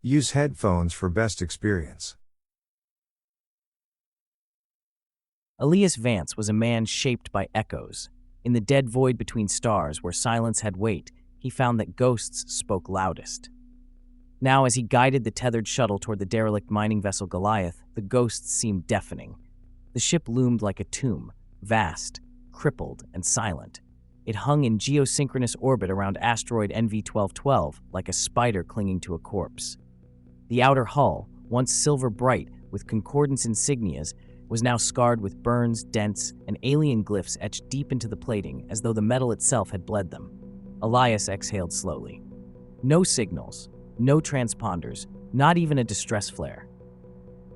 Use headphones for best experience. Elias Vance was a man shaped by echoes. In the dead void between stars where silence had weight, he found that ghosts spoke loudest. Now, as he guided the tethered shuttle toward the derelict mining vessel Goliath, the ghosts seemed deafening. The ship loomed like a tomb, vast, crippled, and silent. It hung in geosynchronous orbit around asteroid NV-1212, like a spider clinging to a corpse. The outer hull, once silver bright with concordance insignias, was now scarred with burns, dents, and alien glyphs etched deep into the plating as though the metal itself had bled them. Elias exhaled slowly. No signals, no transponders, not even a distress flare.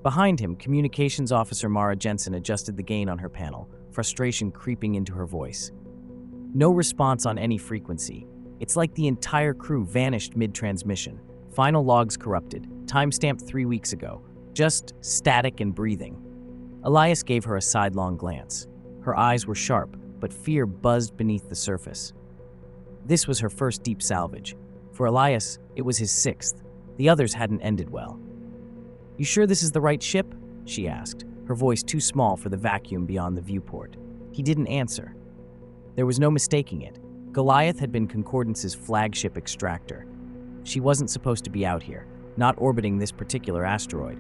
Behind him, Communications Officer Mara Jensen adjusted the gain on her panel, frustration creeping into her voice. No response on any frequency. It's like the entire crew vanished mid-transmission. Final logs corrupted, timestamped 3 weeks ago. Just static and breathing. Elias gave her a sidelong glance. Her eyes were sharp, but fear buzzed beneath the surface. This was her first deep salvage. For Elias, it was his sixth. The others hadn't ended well. "You sure this is the right ship?" she asked, her voice too small for the vacuum beyond the viewport. He didn't answer. There was no mistaking it. Goliath had been Concordance's flagship extractor. She wasn't supposed to be out here, not orbiting this particular asteroid.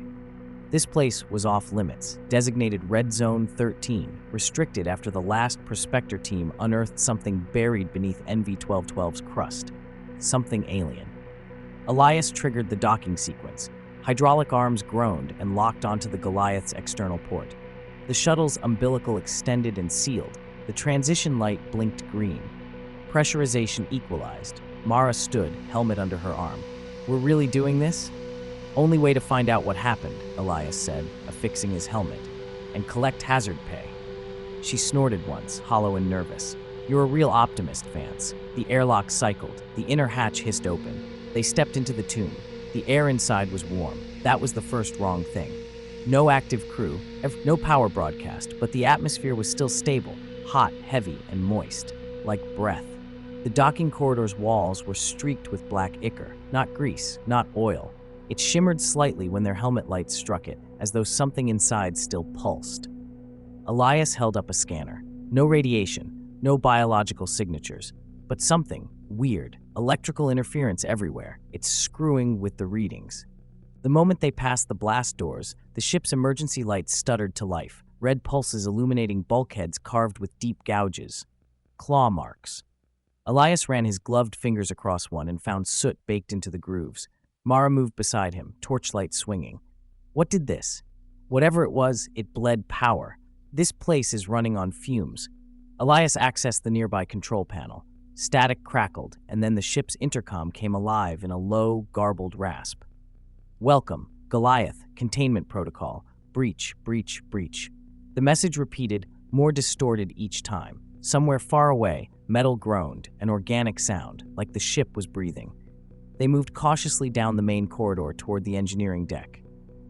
This place was off limits, designated Red Zone 13, restricted after the last prospector team unearthed something buried beneath NV-1212's crust. Something alien. Elias triggered the docking sequence. Hydraulic arms groaned and locked onto the Goliath's external port. The shuttle's umbilical extended and sealed. The transition light blinked green. Pressurization equalized. Mara stood, helmet under her arm. "We're really doing this?" "Only way to find out what happened," Elias said, affixing his helmet, "and collect hazard pay." She snorted once, hollow and nervous. "You're a real optimist, Vance." The airlock cycled. The inner hatch hissed open. They stepped into the tomb. The air inside was warm. That was the first wrong thing. No active crew, no power broadcast, but the atmosphere was still stable, hot, heavy, and moist, like breath. The docking corridor's walls were streaked with black ichor, not grease, not oil. It shimmered slightly when their helmet lights struck it, as though something inside still pulsed. Elias held up a scanner. No radiation, no biological signatures, but something weird, electrical interference everywhere. It's screwing with the readings. The moment they passed the blast doors, the ship's emergency lights stuttered to life, red pulses illuminating bulkheads carved with deep gouges. Claw marks. Elias ran his gloved fingers across one and found soot baked into the grooves. Mara moved beside him, torchlight swinging. What did this? Whatever it was, it bled power. This place is running on fumes. Elias accessed the nearby control panel. Static crackled, and then the ship's intercom came alive in a low, garbled rasp. "Welcome, Goliath, containment protocol. Breach, breach, breach." The message repeated, more distorted each time. Somewhere far away, metal groaned, an organic sound, like the ship was breathing. They moved cautiously down the main corridor toward the engineering deck.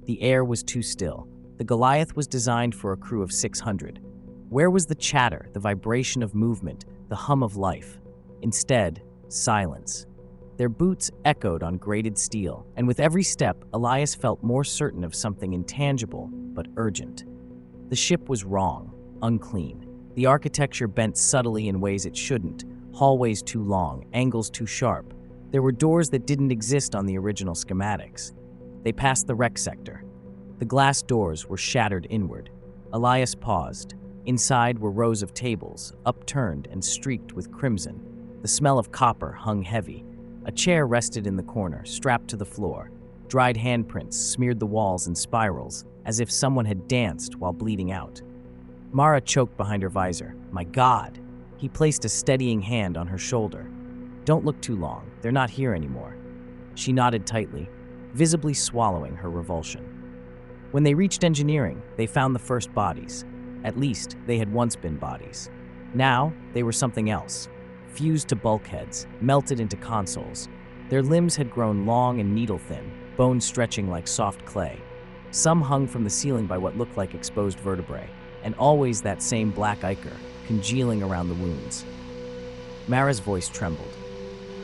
The air was too still. The Goliath was designed for a crew of 600. Where was the chatter, the vibration of movement, the hum of life? Instead, silence. Their boots echoed on grated steel, and with every step, Elias felt more certain of something intangible but urgent. The ship was wrong, unclean. The architecture bent subtly in ways it shouldn't, hallways too long, angles too sharp. There were doors that didn't exist on the original schematics. They passed the rec sector. The glass doors were shattered inward. Elias paused. Inside were rows of tables, upturned and streaked with crimson. The smell of copper hung heavy. A chair rested in the corner, strapped to the floor. Dried handprints smeared the walls in spirals, as if someone had danced while bleeding out. Mara choked behind her visor. "My God!" He placed a steadying hand on her shoulder. "Don't look too long. They're not here anymore." She nodded tightly, visibly swallowing her revulsion. When they reached engineering, they found the first bodies. At least, they had once been bodies. Now, they were something else. Fused to bulkheads, melted into consoles. Their limbs had grown long and needle-thin, bones stretching like soft clay. Some hung from the ceiling by what looked like exposed vertebrae, and always that same black ichor, congealing around the wounds. Mara's voice trembled.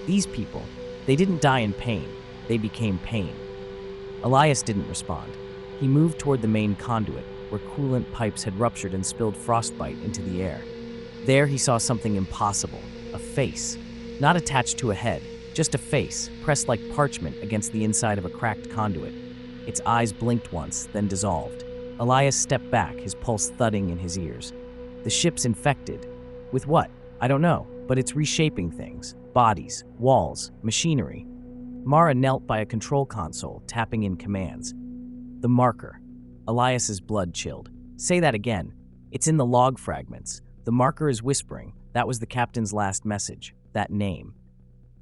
These people, they didn't die in pain, they became pain. Elias didn't respond. He moved toward the main conduit, where coolant pipes had ruptured and spilled frostbite into the air. There he saw something impossible, a face. Not attached to a head, just a face, pressed like parchment against the inside of a cracked conduit. Its eyes blinked once, then dissolved. Elias stepped back, his pulse thudding in his ears. The ship's infected. With what? I don't know, but it's reshaping things. Bodies, walls, machinery. Mara knelt by a control console, tapping in commands. The marker. Elias's blood chilled. Say that again. It's in the log fragments. The marker is whispering. That was the captain's last message. That name.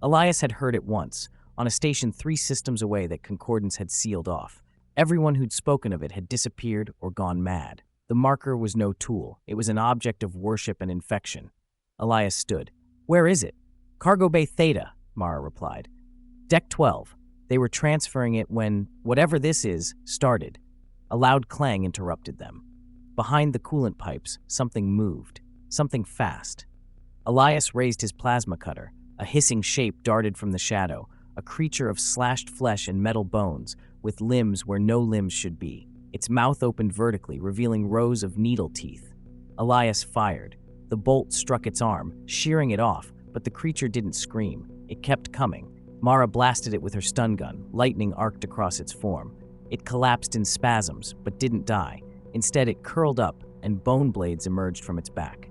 Elias had heard it once, on a station 3 systems away that Concordance had sealed off. Everyone who'd spoken of it had disappeared or gone mad. The marker was no tool. It was an object of worship and infection. Elias stood. Where is it? Cargo Bay Theta, Mara replied. Deck 12. They were transferring it when, whatever this is, started. A loud clang interrupted them. Behind the coolant pipes, something moved. Something fast. Elias raised his plasma cutter. A hissing shape darted from the shadow, a creature of slashed flesh and metal bones, with limbs where no limbs should be. Its mouth opened vertically, revealing rows of needle teeth. Elias fired. The bolt struck its arm, shearing it off, but the creature didn't scream. It kept coming. Mara blasted it with her stun gun, lightning arced across its form. It collapsed in spasms, but didn't die. Instead, it curled up, and bone blades emerged from its back.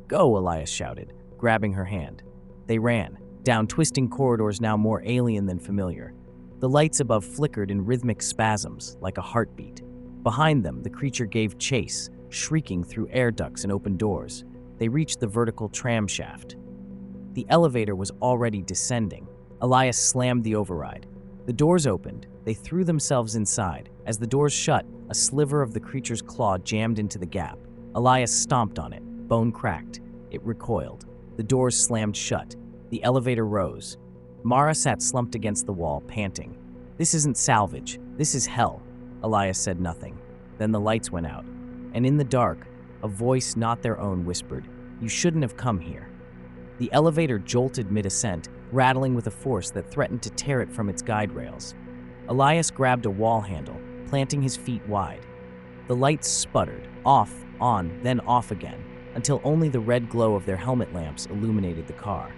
Go, Elias shouted, grabbing her hand. They ran, down twisting corridors now more alien than familiar. The lights above flickered in rhythmic spasms, like a heartbeat. Behind them, the creature gave chase, shrieking through air ducts and open doors. They reached the vertical tram shaft. The elevator was already descending. Elias slammed the override. The doors opened. They threw themselves inside. As the doors shut, a sliver of the creature's claw jammed into the gap. Elias stomped on it. Bone cracked. It recoiled. The doors slammed shut. The elevator rose. Mara sat slumped against the wall, panting. This isn't salvage. This is hell. Elias said nothing. Then the lights went out. And in the dark, a voice not their own whispered, "You shouldn't have come here." The elevator jolted mid-ascent, rattling with a force that threatened to tear it from its guide rails. Elias grabbed a wall handle, planting his feet wide. The lights sputtered, off, on, then off again, until only the red glow of their helmet lamps illuminated the car.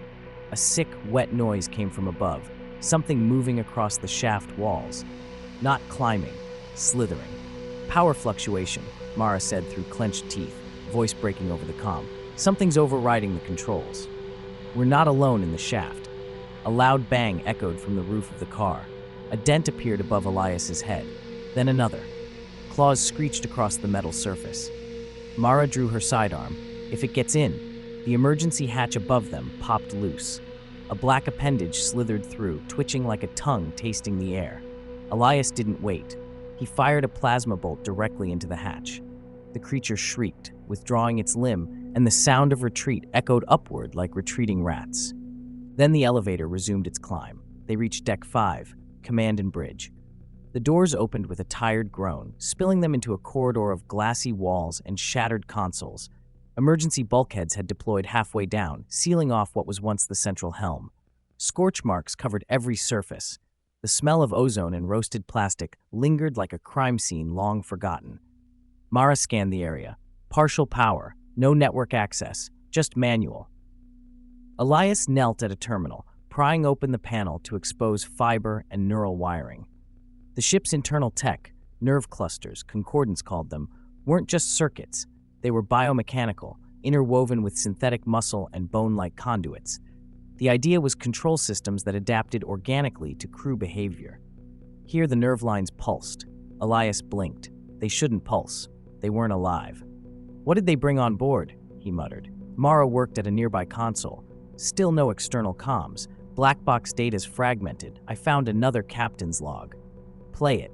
A sick, wet noise came from above, something moving across the shaft walls. Not climbing, slithering. Power fluctuation, Mara said through clenched teeth, voice breaking over the comm. Something's overriding the controls. We're not alone in the shaft. A loud bang echoed from the roof of the car. A dent appeared above Elias's head. Then another. Claws screeched across the metal surface. Mara drew her sidearm. If it gets in, the emergency hatch above them popped loose. A black appendage slithered through, twitching like a tongue tasting the air. Elias didn't wait. He fired a plasma bolt directly into the hatch. The creature shrieked, withdrawing its limb, and the sound of retreat echoed upward like retreating rats. Then the elevator resumed its climb. They reached Deck 5, Command and Bridge. The doors opened with a tired groan, spilling them into a corridor of glassy walls and shattered consoles. Emergency bulkheads had deployed halfway down, sealing off what was once the central helm. Scorch marks covered every surface. The smell of ozone and roasted plastic lingered like a crime scene long forgotten. Mara scanned the area. Partial power, no network access, just manual. Elias knelt at a terminal, prying open the panel to expose fiber and neural wiring. The ship's internal tech, nerve clusters, Concordance called them, weren't just circuits. They were biomechanical, interwoven with synthetic muscle and bone-like conduits. The idea was control systems that adapted organically to crew behavior. Here the nerve lines pulsed. Elias blinked. They shouldn't pulse. They weren't alive. What did they bring on board? He muttered. Mara worked at a nearby console. Still no external comms. Black box data's fragmented. I found another captain's log. Play it.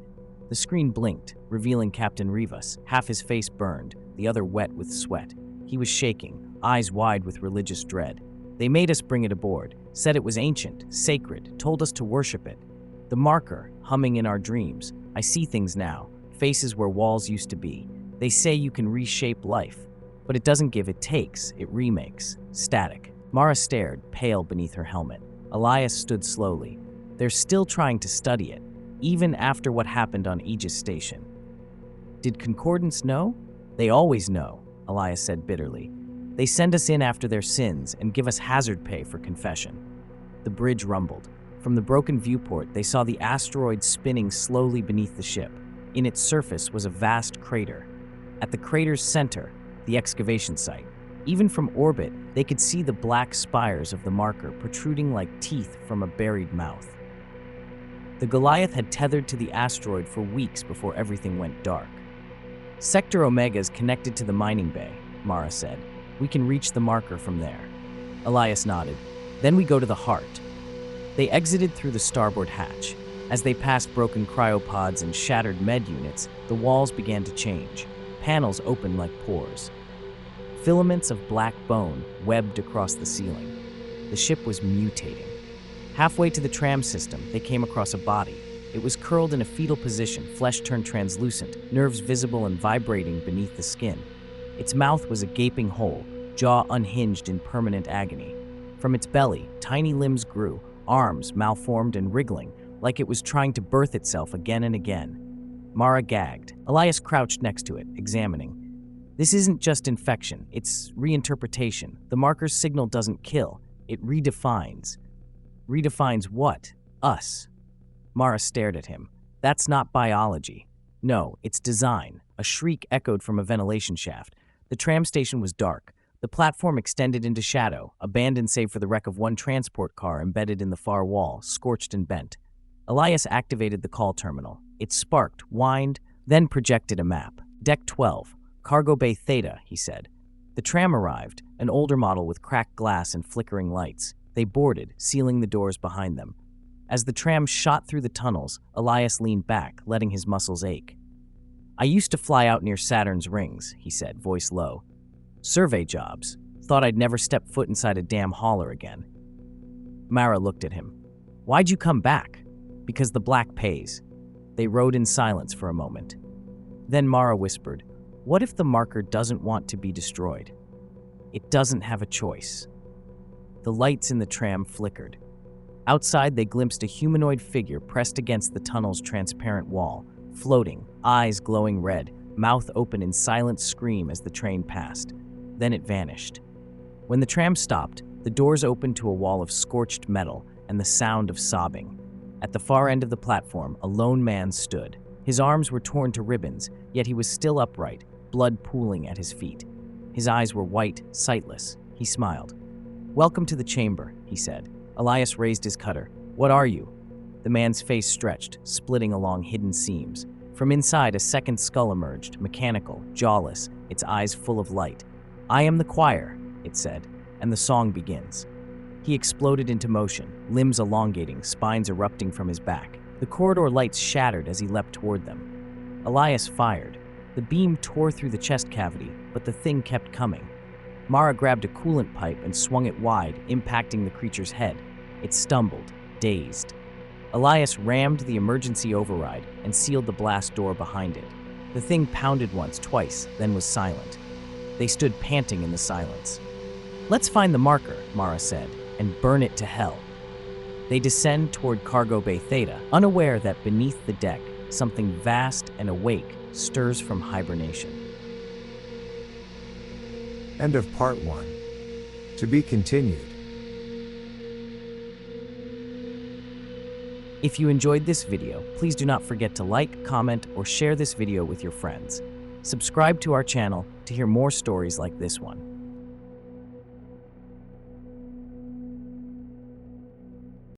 The screen blinked, revealing Captain Rivas, half his face burned, the other wet with sweat. He was shaking, eyes wide with religious dread. They made us bring it aboard, said it was ancient, sacred, told us to worship it. The marker, humming in our dreams. I see things now, faces where walls used to be. They say you can reshape life, but it doesn't give, it takes, it remakes. Static. Mara stared, pale beneath her helmet. Elias stood slowly. They're still trying to study it. even after what happened on Aegis Station. Did Concordance know? They always know, Elias said bitterly. They send us in after their sins and give us hazard pay for confession. The bridge rumbled. From the broken viewport, they saw the asteroid spinning slowly beneath the ship. In its surface was a vast crater. At the crater's center, the excavation site. Even from orbit, they could see the black spires of the marker protruding like teeth from a buried mouth. The Goliath had tethered to the asteroid for weeks before everything went dark. Sector Omega is connected to the mining bay, Mara said. We can reach the marker from there. Elias nodded. Then we go to the heart. They exited through the starboard hatch. As they passed broken cryopods and shattered med units, the walls began to change. Panels opened like pores. Filaments of black bone webbed across the ceiling. The ship was mutating. Halfway to the tram system, they came across a body. It was curled in a fetal position, flesh turned translucent, nerves visible and vibrating beneath the skin. Its mouth was a gaping hole, jaw unhinged in permanent agony. From its belly, tiny limbs grew, arms malformed and wriggling, like it was trying to birth itself again and again. Mara gagged. Elias crouched next to it, examining. This isn't just infection, it's reinterpretation. The marker's signal doesn't kill, it redefines. Redefines what? Us. Mara stared at him. That's not biology. No, it's design. A shriek echoed from a ventilation shaft. The tram station was dark. The platform extended into shadow, abandoned save for the wreck of one transport car embedded in the far wall, scorched and bent. Elias activated the call terminal. It sparked, whined, then projected a map. Deck 12, Cargo Bay Theta, he said. The tram arrived, an older model with cracked glass and flickering lights. They boarded, sealing the doors behind them. As the tram shot through the tunnels, Elias leaned back, letting his muscles ache. I used to fly out near Saturn's rings, he said, voice low. Survey jobs. Thought I'd never step foot inside a damn hauler again. Mara looked at him. Why'd you come back? Because the black pays. They rode in silence for a moment. Then Mara whispered, what if the marker doesn't want to be destroyed? It doesn't have a choice. The lights in the tram flickered. Outside, they glimpsed a humanoid figure pressed against the tunnel's transparent wall, floating, eyes glowing red, mouth open in silent scream as the train passed. Then it vanished. When the tram stopped, the doors opened to a wall of scorched metal and the sound of sobbing. At the far end of the platform, a lone man stood. His arms were torn to ribbons, yet he was still upright, blood pooling at his feet. His eyes were white, sightless. He smiled. Welcome to the chamber, he said. Elias raised his cutter. What are you? The man's face stretched, splitting along hidden seams. From inside, a second skull emerged, mechanical, jawless, its eyes full of light. I am the choir, it said, and the song begins. He exploded into motion, limbs elongating, spines erupting from his back. The corridor lights shattered as he leapt toward them. Elias fired. The beam tore through the chest cavity, but the thing kept coming. Mara grabbed a coolant pipe and swung it wide, impacting the creature's head. It stumbled, dazed. Elias rammed the emergency override and sealed the blast door behind it. The thing pounded once, twice, then was silent. They stood panting in the silence. Let's find the marker, Mara said, and burn it to hell. They descend toward Cargo Bay Theta, unaware that beneath the deck, something vast and awake stirs from hibernation. End of part 1. To be continued. If you enjoyed this video, please do not forget to like, comment, or share this video with your friends. Subscribe to our channel to hear more stories like this one.